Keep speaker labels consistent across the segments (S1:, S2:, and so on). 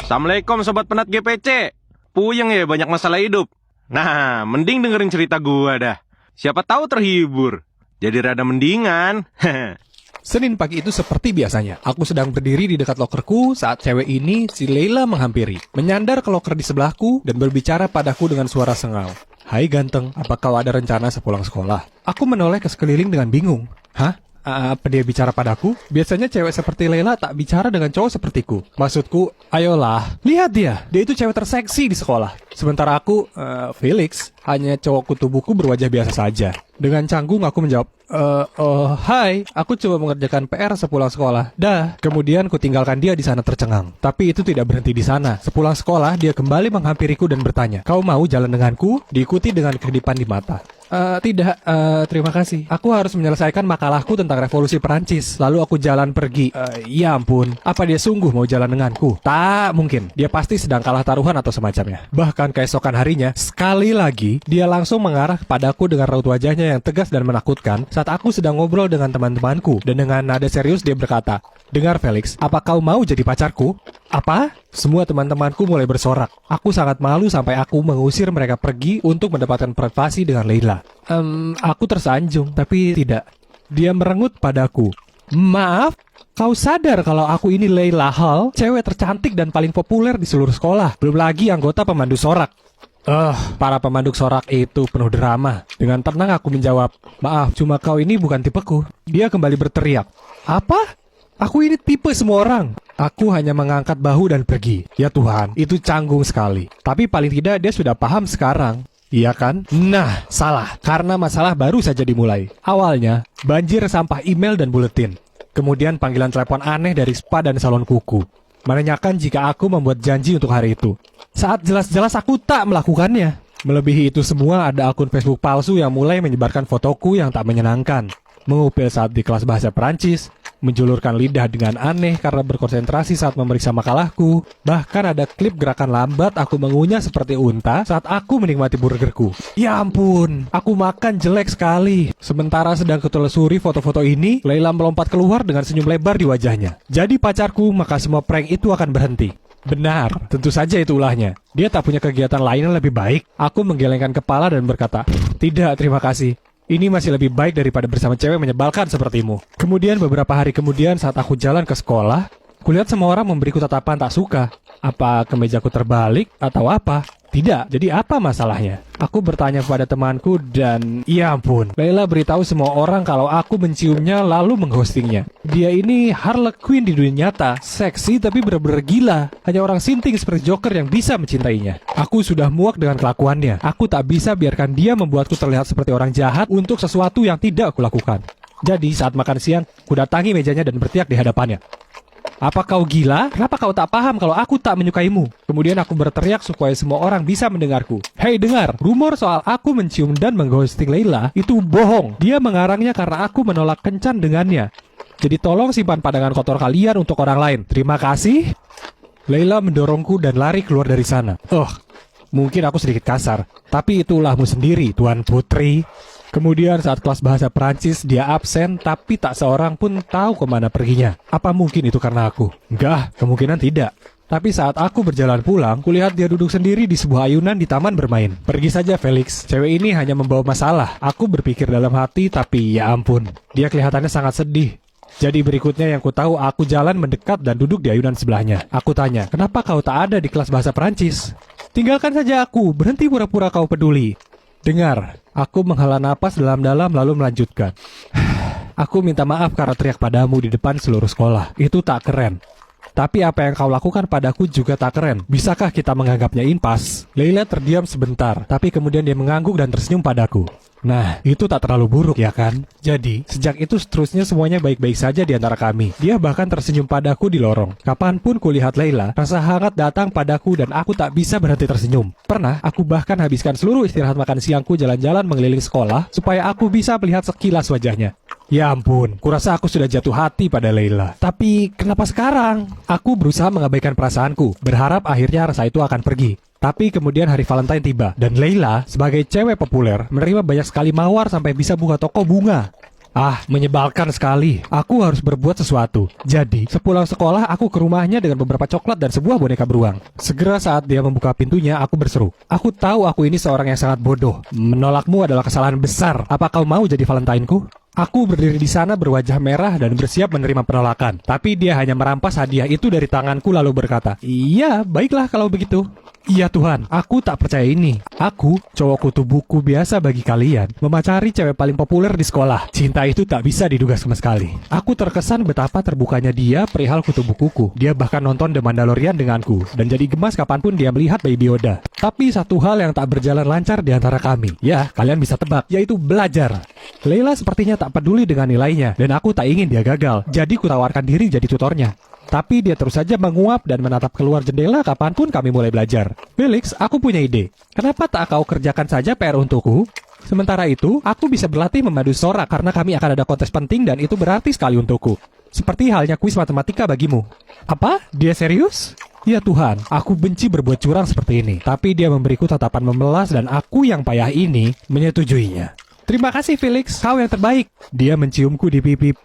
S1: Assalamualaikum Sobat Penat GPC. Puyeng ya banyak masalah hidup. Nah, mending dengerin cerita gua dah. Siapa tahu terhibur. Jadi rada mendingan.
S2: Senin pagi itu seperti biasanya. Aku sedang berdiri di dekat lokerku saat cewek ini, si Leila, menghampiri. Menyandar ke loker di sebelahku dan berbicara padaku dengan suara sengal. Hai ganteng, apa kau ada rencana sepulang sekolah? Aku menoleh ke sekeliling dengan bingung. Hah? Apa dia bicara padaku? Biasanya cewek seperti Leila tak bicara dengan cowok sepertiku. Maksudku, ayolah, lihat dia itu cewek terseksi di sekolah. Sementara aku, Felix, hanya cowok kutu buku berwajah biasa saja. Dengan canggung aku menjawab, hai, aku coba mengerjakan PR sepulang sekolah. Dah, kemudian ku tinggalkan dia di sana tercengang. Tapi itu tidak berhenti di sana. Sepulang sekolah, dia kembali menghampiriku dan bertanya, kau mau jalan denganku? Diikuti dengan kedipan di mata. Tidak, terima kasih. Aku harus menyelesaikan makalahku tentang revolusi Perancis. Lalu aku jalan pergi. Ya ampun, apa dia sungguh mau jalan denganku? Tak mungkin, dia pasti sedang kalah taruhan atau semacamnya. Bahkan keesokan harinya, sekali lagi, dia langsung mengarah kepadaku dengan raut wajahnya yang tegas dan menakutkan saat aku sedang ngobrol dengan teman-temanku. Dan dengan nada serius dia berkata, dengar Felix, apa kau mau jadi pacarku? Apa? Semua teman-temanku mulai bersorak. Aku sangat malu sampai aku mengusir mereka pergi untuk mendapatkan privasi dengan Leila. Aku tersanjung, tapi tidak. Dia merengut padaku. Maaf, kau sadar kalau aku ini Leila Hall, cewek tercantik dan paling populer di seluruh sekolah. Belum lagi anggota pemandu sorak. Para pemandu sorak itu penuh drama. Dengan tenang aku menjawab, maaf, cuma kau ini bukan tipeku. Dia kembali berteriak. Apa? Aku ini tipe semua orang. Aku hanya mengangkat bahu dan pergi. Ya Tuhan, itu canggung sekali. Tapi paling tidak dia sudah paham sekarang. Iya kan? Nah, salah. Karena masalah baru saja dimulai. Awalnya, banjir sampah email dan buletin. Kemudian panggilan telepon aneh dari spa dan salon kuku. Menanyakan jika aku membuat janji untuk hari itu. Saat jelas-jelas aku tak melakukannya. Melebihi itu semua ada akun Facebook palsu yang mulai menyebarkan fotoku yang tak menyenangkan. Mengupil saat di kelas bahasa Perancis, menjulurkan lidah dengan aneh karena berkonsentrasi saat memeriksa makalahku. Bahkan ada klip gerakan lambat aku mengunyah seperti unta saat aku menikmati burgerku. Ya ampun, aku makan jelek sekali. Sementara sedang kutelusuri foto-foto ini, Leila melompat keluar dengan senyum lebar di wajahnya. Jadi pacarku, maka semua prank itu akan berhenti. Benar, tentu saja itu ulahnya. Dia tak punya kegiatan lain yang lebih baik. Aku menggelengkan kepala dan berkata, tidak, terima kasih. Ini masih lebih baik daripada bersama cewek menyebalkan sepertimu. Kemudian beberapa hari kemudian saat aku jalan ke sekolah, kulihat semua orang memberiku tatapan tak suka. Apa kemejaku terbalik atau apa? Tidak, jadi apa masalahnya? Aku bertanya kepada temanku dan ya ampun, Leila beritahu semua orang kalau aku menciumnya lalu mengghostingnya. Dia ini Harley Quinn di dunia nyata, seksi tapi benar-benar gila. Hanya orang sinting seperti Joker yang bisa mencintainya. Aku sudah muak dengan kelakuannya. Aku tak bisa biarkan dia membuatku terlihat seperti orang jahat untuk sesuatu yang tidak aku lakukan. Jadi saat makan siang, ku datangi mejanya dan berteriak di hadapannya. Apa kau gila? Kenapa kau tak paham kalau aku tak menyukaimu? Kemudian aku berteriak supaya semua orang bisa mendengarku. Hei dengar, rumor soal aku mencium dan mengghosting Leila itu bohong. Dia mengarangnya karena aku menolak kencan dengannya. Jadi tolong simpan pandangan kotor kalian untuk orang lain. Terima kasih. Leila mendorongku dan lari keluar dari sana. Mungkin aku sedikit kasar, tapi itu ulahmu sendiri, Tuan Putri. Kemudian saat kelas bahasa Perancis dia absen tapi tak seorang pun tahu kemana perginya. Apa mungkin itu karena aku? Enggak, kemungkinan tidak. Tapi saat aku berjalan pulang, kulihat dia duduk sendiri di sebuah ayunan di taman bermain. Pergi saja Felix, cewek ini hanya membawa masalah. Aku berpikir dalam hati tapi ya ampun, dia kelihatannya sangat sedih. Jadi berikutnya yang ku tahu aku jalan mendekat dan duduk di ayunan sebelahnya. Aku tanya, kenapa kau tak ada di kelas bahasa Perancis? Tinggalkan saja aku, berhenti pura-pura kau peduli. Dengar, aku menghela napas dalam-dalam lalu melanjutkan. Aku minta maaf karena teriak padamu di depan seluruh sekolah. Itu tak keren. Tapi apa yang kau lakukan padaku juga tak keren. Bisakah kita menganggapnya impas? Leila terdiam sebentar, tapi kemudian dia mengangguk dan tersenyum padaku. Nah, itu tak terlalu buruk ya kan? Jadi, sejak itu seterusnya semuanya baik-baik saja di antara kami. Dia bahkan tersenyum padaku di lorong. Kapanpun kulihat Leila, rasa hangat datang padaku dan aku tak bisa berhenti tersenyum. Pernah, aku bahkan habiskan seluruh istirahat makan siangku jalan-jalan mengelilingi sekolah supaya aku bisa melihat sekilas wajahnya. Ya ampun, kurasa aku sudah jatuh hati pada Leila. Tapi kenapa sekarang? Aku berusaha mengabaikan perasaanku, berharap akhirnya rasa itu akan pergi. Tapi kemudian hari Valentine tiba, dan Leila sebagai cewek populer menerima banyak sekali mawar sampai bisa buka toko bunga. Menyebalkan sekali. Aku harus berbuat sesuatu. Jadi, sepulang sekolah, aku ke rumahnya dengan beberapa coklat dan sebuah boneka beruang. Segera saat dia membuka pintunya, aku berseru. Aku tahu aku ini seorang yang sangat bodoh. Menolakmu adalah kesalahan besar. Apa kau mau jadi Valentine-ku? Aku berdiri di sana berwajah merah dan bersiap menerima penolakan. Tapi dia hanya merampas hadiah itu dari tanganku lalu berkata, "Iya, baiklah kalau begitu." Iya Tuhan, aku tak percaya ini. Aku, cowok kutu buku biasa bagi kalian, memacari cewek paling populer di sekolah. Cinta itu tak bisa diduga sama sekali. Aku terkesan betapa terbukanya dia perihal kutu bukuku. Dia bahkan nonton The Mandalorian denganku, dan jadi gemas kapanpun dia melihat Baby Yoda. Tapi satu hal yang tak berjalan lancar di antara kami. Ya, kalian bisa tebak, yaitu belajar. Leila sepertinya tak peduli dengan nilainya, dan aku tak ingin dia gagal. Jadi kutawarkan diri jadi tutornya. Tapi dia terus saja menguap dan menatap keluar jendela kapanpun kami mulai belajar. Felix, aku punya ide. Kenapa tak kau kerjakan saja PR untukku? Sementara itu, aku bisa berlatih memadu sorak karena kami akan ada kontes penting dan itu berarti sekali untukku. Seperti halnya kuis matematika bagimu. Apa? Dia serius? Ya Tuhan, aku benci berbuat curang seperti ini. Tapi dia memberiku tatapan memelas dan aku yang payah ini menyetujuinya. Terima kasih Felix, kau yang terbaik. Dia menciumku di pipi.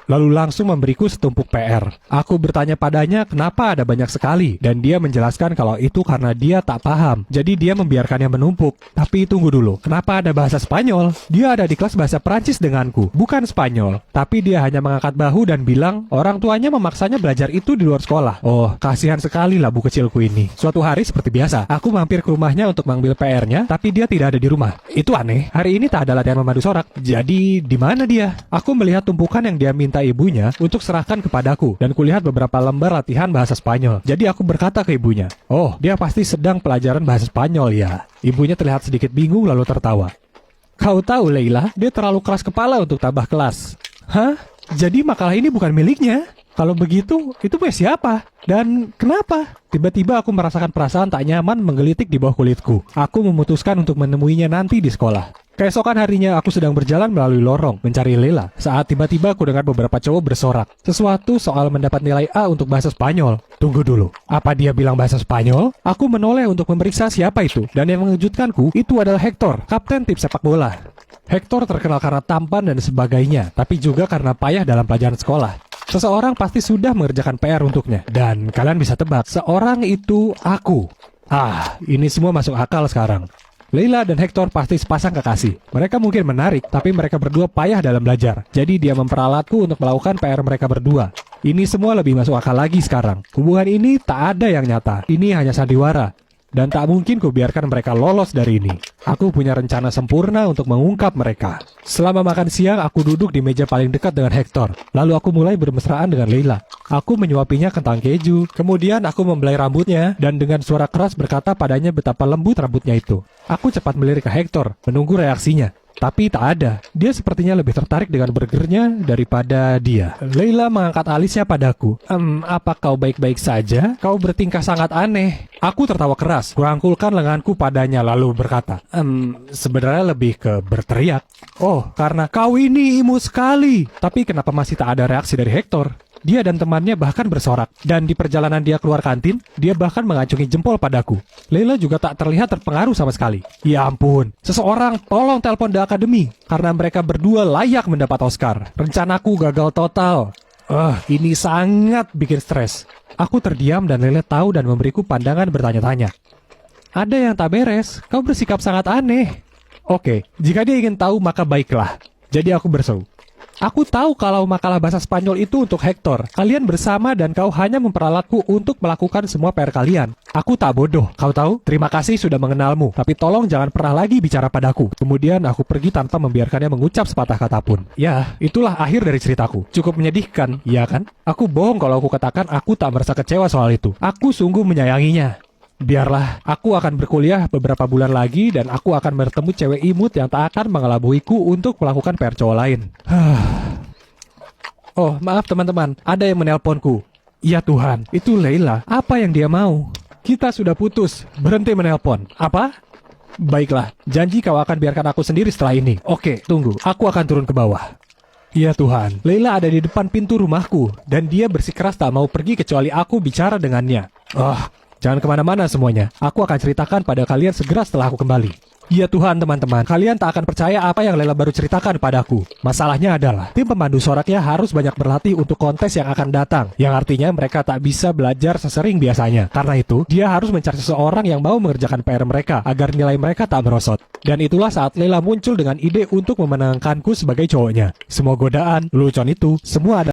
S2: Lalu langsung memberiku setumpuk PR. Aku bertanya padanya kenapa ada banyak sekali, dan dia menjelaskan kalau itu karena dia tak paham. Jadi dia membiarkannya menumpuk. Tapi tunggu dulu, kenapa ada bahasa Spanyol? Dia ada di kelas bahasa Prancis denganku, bukan Spanyol. Tapi dia hanya mengangkat bahu dan bilang orang tuanya memaksanya belajar itu di luar sekolah. Oh, kasihan sekali labu kecilku ini. Suatu hari seperti biasa, aku mampir ke rumahnya untuk mengambil PR-nya, tapi dia tidak ada di rumah. Itu aneh, hari ini tak ada latihan memadu sorak. Jadi, di mana dia? Aku melihat tumpukan yang dia minta ibunya untuk serahkan kepadaku dan kulihat beberapa lembar latihan bahasa Spanyol. Jadi aku berkata ke ibunya, "Oh, dia pasti sedang pelajaran bahasa Spanyol ya." Ibunya terlihat sedikit bingung lalu tertawa. "Kau tahu Leila, dia terlalu keras kepala untuk tambah kelas." Hah? Jadi makalah ini bukan miliknya? Kalau begitu, itu punya siapa? Dan kenapa? Tiba-tiba aku merasakan perasaan tak nyaman menggelitik di bawah kulitku. Aku memutuskan untuk menemuinya nanti di sekolah. Keesokan harinya aku sedang berjalan melalui lorong mencari Leila saat tiba-tiba aku dengar beberapa cowok bersorak sesuatu soal mendapat nilai A untuk bahasa Spanyol. Tunggu dulu, apa dia bilang bahasa Spanyol? Aku menoleh untuk memeriksa siapa itu, dan yang mengejutkanku itu adalah Hector, kapten tim sepak bola. Hector terkenal karena tampan dan sebagainya, tapi juga karena payah dalam pelajaran sekolah. Seseorang pasti sudah mengerjakan PR untuknya, dan kalian bisa tebak, seorang itu aku. Ini semua masuk akal sekarang. Leila dan Hector pasti sepasang kekasih. Mereka mungkin menarik, tapi mereka berdua payah dalam belajar. Jadi dia memperalatku untuk melakukan PR mereka berdua. Ini semua lebih masuk akal lagi sekarang. Hubungan ini tak ada yang nyata. Ini hanya sandiwara. Dan tak mungkin kubiarkan mereka lolos dari ini. Aku punya rencana sempurna untuk mengungkap mereka. Selama makan siang, aku duduk di meja paling dekat dengan Hector. Lalu aku mulai bermesraan dengan Leila. Aku menyuapinya kentang keju. Kemudian aku membelai rambutnya dan dengan suara keras berkata padanya betapa lembut rambutnya itu. Aku cepat melirik ke Hector, menunggu reaksinya. Tapi tak ada. Dia sepertinya lebih tertarik dengan burgernya daripada dia. Leila mengangkat alisnya padaku. Apa kau baik-baik saja? Kau bertingkah sangat aneh. Aku tertawa keras. Kurangkulkan lenganku padanya lalu berkata, sebenarnya lebih ke berteriak. Oh, karena kau ini imut sekali. Tapi kenapa masih tak ada reaksi dari Hector? Dia dan temannya bahkan bersorak. Dan di perjalanan dia keluar kantin, dia bahkan mengacungi jempol padaku. Leila juga tak terlihat terpengaruh sama sekali. Ya ampun, seseorang tolong telepon The Academy. Karena mereka berdua layak mendapat Oscar. Rencanaku gagal total. Ini sangat bikin stres. Aku terdiam dan Leila tahu dan memberiku pandangan bertanya-tanya. Ada yang tak beres, kau bersikap sangat aneh. Oke, jika dia ingin tahu maka baiklah. Jadi aku berseru. Aku tahu kalau makalah bahasa Spanyol itu untuk Hector. Kalian bersama dan kau hanya memperalatku untuk melakukan semua PR kalian. Aku tak bodoh, kau tahu? Terima kasih sudah mengenalmu, tapi tolong jangan pernah lagi bicara padaku. Kemudian aku pergi tanpa membiarkannya mengucap sepatah kata pun. Ya, itulah akhir dari ceritaku. Cukup menyedihkan, iya kan? Aku bohong kalau aku katakan aku tak merasa kecewa soal itu. Aku sungguh menyayanginya. Biarlah, aku akan berkuliah beberapa bulan lagi dan aku akan bertemu cewek imut yang tak akan mengelabuiku untuk melakukan PR cowok lain. Oh, maaf teman-teman, ada yang menelponku. Ya Tuhan, itu Leila. Apa yang dia mau? Kita sudah putus, berhenti menelpon. Apa? Baiklah, janji kau akan biarkan aku sendiri setelah ini. Oke, tunggu, aku akan turun ke bawah. Ya Tuhan, Leila ada di depan pintu rumahku dan dia bersikeras tak mau pergi kecuali aku bicara dengannya. Jangan kemana-mana semuanya. Aku akan ceritakan pada kalian segera setelah aku kembali. Ya Tuhan teman-teman, kalian tak akan percaya apa yang Lela baru ceritakan padaku. Masalahnya adalah, tim pemandu soraknya harus banyak berlatih untuk kontes yang akan datang. Yang artinya mereka tak bisa belajar sesering biasanya. Karena itu, dia harus mencari seseorang yang mau mengerjakan PR mereka, agar nilai mereka tak merosot. Dan itulah saat Lela muncul dengan ide untuk memenangkanku sebagai cowoknya. Semua godaan, lelucon itu, semua ada